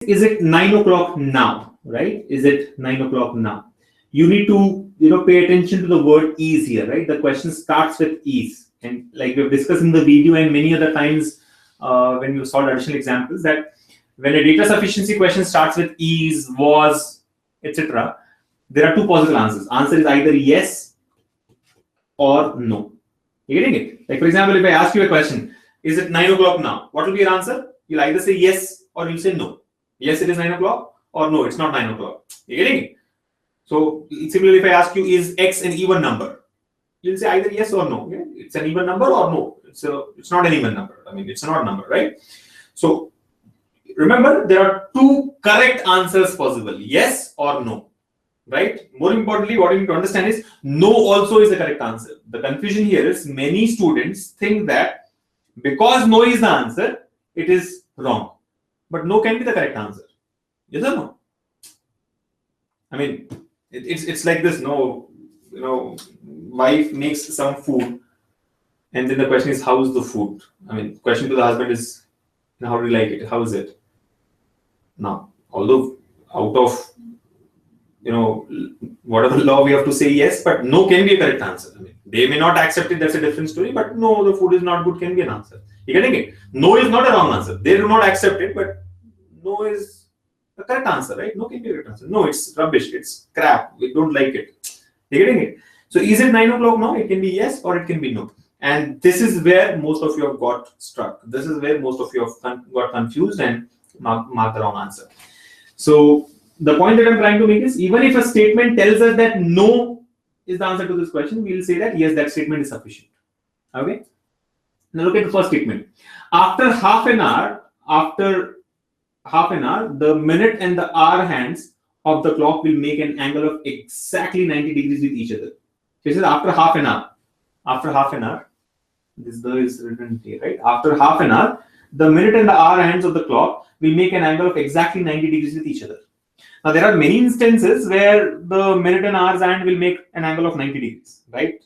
is it 9 o'clock now, right? Is it 9 o'clock now? You need to, pay attention to the word is here, right? The question starts with is. And like we've discussed in the video and many other times when you solved additional examples, that when a data sufficiency question starts with is, was, etc., there are two possible answers. Answer is either yes or no. You're getting it? Like, for example, if I ask you a question, is it 9 o'clock now? What will be your answer? You'll either say yes or you'll say no. Yes, it is 9 o'clock, or no, it's not 9 o'clock. You're getting it? So, similarly, if I ask you, is X an even number? You'll say either yes or no. Yeah? It's an even number or no. It's not an even number. I mean, it's an odd number, right? So, remember, there are two correct answers possible, yes or no, right? More importantly, what you need to understand is no also is the correct answer. The confusion here is many students think that because no is the answer, it is wrong. But no can be the correct answer. Yes or no? I mean, it's like this. No, wife makes some food, and then the question is, how is the food? I mean, question to the husband is, how do you like it? How is it? Now, although out of whatever law we have to say yes, but no can be a correct answer. I mean, they may not accept it. That's a different story. But no, the food is not good can be an answer. You getting it? No is not a wrong answer. They do not accept it, but no is the correct answer, right? No can be a correct answer. No, it's rubbish. It's crap. We don't like it. You getting it? So is it 9 o'clock now? It can be yes or it can be no. And this is where most of you have got struck. This is where most of you have got confused and mark the wrong answer. So the point that I'm trying to make is, even if a statement tells us that no is the answer to this question, we'll say that yes, that statement is sufficient. Okay. Now look at the first statement. After half an hour, the minute and the hour hands of the clock will make an angle of exactly 90 degrees with each other. So it says after half an hour. After half an hour, this the is written here, right? After half an hour, the minute and the hour hands of the clock will make an angle of exactly 90 degrees with each other. Now, there are many instances where the minute and hour's hand will make an angle of 90 degrees, right?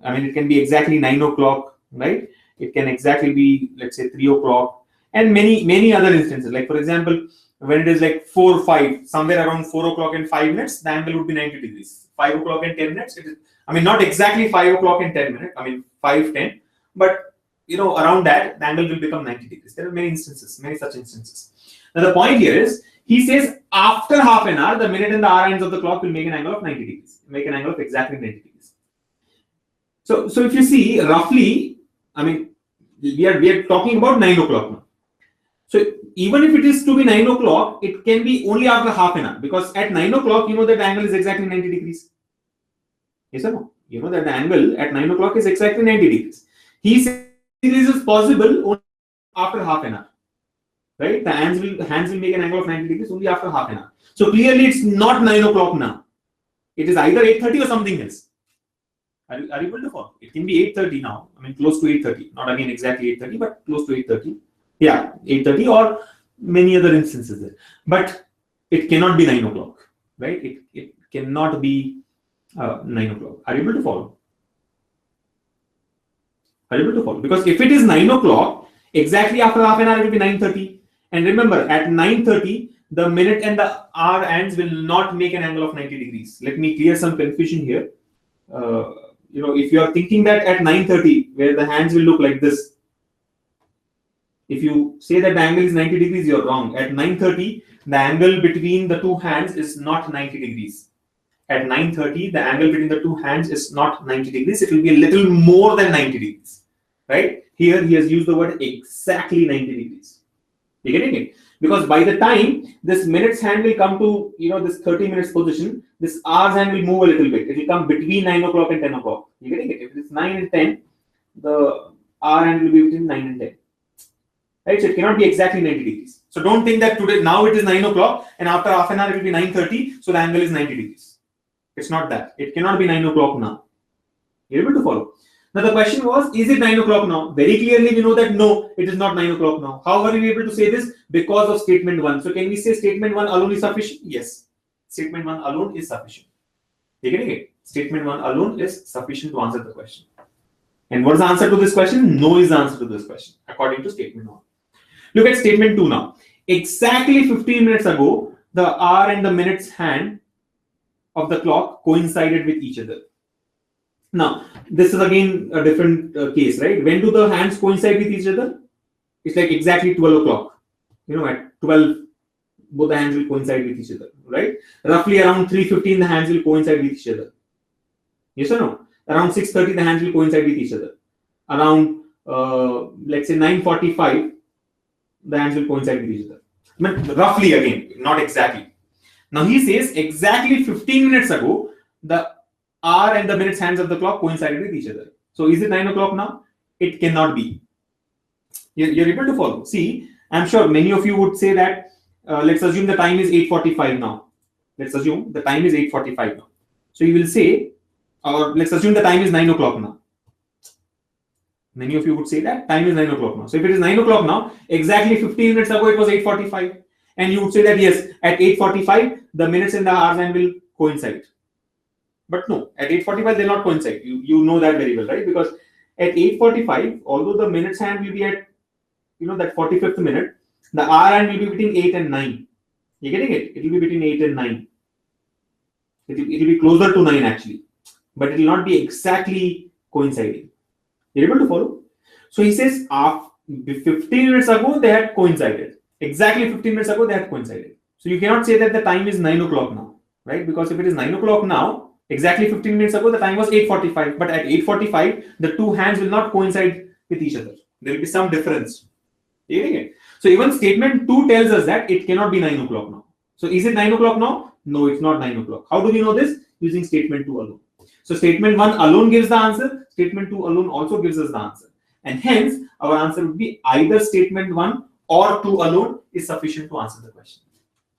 I mean, it can be exactly 9 o'clock, right? It can exactly be, let's say, 3 o'clock, and many other instances. Like, for example, when it is like 4 or 5, somewhere around 4 o'clock and 5 minutes, the angle would be 90 degrees. 5 o'clock and 10 minutes, it is, I mean, not exactly 5 o'clock and 10 minutes, I mean, 5:10, but around that, the angle will become 90 degrees. There are many instances, many such instances. Now, the point here is, he says after half an hour, the minute and the hour ends of the clock will make an angle of 90 degrees, make an angle of exactly 90 degrees. So if you see roughly, I mean, we are talking about 9 o'clock now. So even if it is to be 9 o'clock, it can be only after half an hour, because at 9 o'clock, that the angle is exactly 90 degrees. Yes or no? You know that the angle at 9 o'clock is exactly 90 degrees. He says this is possible only after half an hour. Right? The hands will make an angle of 90 degrees only after half an hour. So clearly it's not 9 o'clock now. It is either 8:30 or something else. Are you able to follow? It can be 8:30 now. I mean, close to 8:30. Not again exactly 8:30, but close to 8:30. Yeah, 8:30 or many other instances there. But it cannot be 9 o'clock. Right? It cannot be 9 o'clock. Are you able to follow? Are you able to follow? Because if it is 9 o'clock, exactly after half an hour, it will be 9:30. And remember, at 9:30, the minute and the hour hands will not make an angle of 90 degrees. Let me clear some confusion here. If you are thinking that at 9:30, where the hands will look like this, if you say that the angle is 90 degrees, you're wrong. At 9:30, the angle between the two hands is not 90 degrees. At 9:30, the angle between the two hands is not 90 degrees. It will be a little more than 90 degrees. Right? Here, he has used the word exactly 90 degrees. You're getting it? Because by the time this minute's hand will come to, this 30 minutes position, this hour's hand will move a little bit. It will come between 9 o'clock and 10 o'clock. You're getting it? If it's 9 and 10, the hour hand will be between 9 and 10. Right? So it cannot be exactly 90 degrees. So don't think that now it is 9 o'clock and after half an hour it will be 9:30. So the angle is 90 degrees. It's not that. It cannot be 9 o'clock now. You're able to follow? Now the question was, is it 9 o'clock now? Very clearly we know that no, it is not 9 o'clock now. How are we able to say this? Because of statement 1. So can we say statement 1 alone is sufficient? Yes. Statement 1 alone is sufficient. You're getting it? Statement 1 alone is sufficient to answer the question. And what is the answer to this question? No is the answer to this question, according to statement 1. Look at statement 2 now. exactly 15 minutes ago, the hour and the minutes hand of the clock coincided with each other. Now, this is again a different case, right? When do the hands coincide with each other? It's like exactly 12 o'clock. At 12, both the hands will coincide with each other, right? Roughly around 3:15, the hands will coincide with each other. Yes or no? Around 6:30, the hands will coincide with each other. Around, let's say 9:45, the hands will coincide with each other. I mean, roughly again, not exactly. Now he says exactly 15 minutes ago, the hour and the minutes hands of the clock coincided with each other. So is it 9 o'clock now? It cannot be. You're able to follow. See, I'm sure many of you would say that, let's assume the time is 8:45 now. Let's assume the time is 8:45 now. So you will say, or let's assume the time is 9 o'clock now. Many of you would say that time is 9 o'clock now. So if it is 9 o'clock now, exactly 15 minutes ago, it was 8:45. And you would say that, yes, at 8:45, the minutes and the hours hand will coincide. But no, at 8:45, they'll not coincide. You know that very well, right? Because at 8:45, although the minutes hand will be at, that 45th minute, the hour hand will be between 8 and 9. You're getting it? It will be between 8 and 9. It will be closer to 9 actually. But it will not be exactly coinciding. You're able to follow? So he says, 15 minutes ago, they had coincided. Exactly 15 minutes ago, they had coincided. So you cannot say that the time is 9 o'clock now, right? Because if it is 9 o'clock now, exactly 15 minutes ago, the time was 8:45. But at 8:45, the two hands will not coincide with each other. There will be some difference. You getting it? So even statement 2 tells us that it cannot be 9 o'clock now. So is it 9 o'clock now? No, it's not 9 o'clock. How do we know this? Using statement 2 alone. So statement 1 alone gives the answer. Statement 2 alone also gives us the answer. And hence, our answer would be either statement 1 or 2 alone is sufficient to answer the question.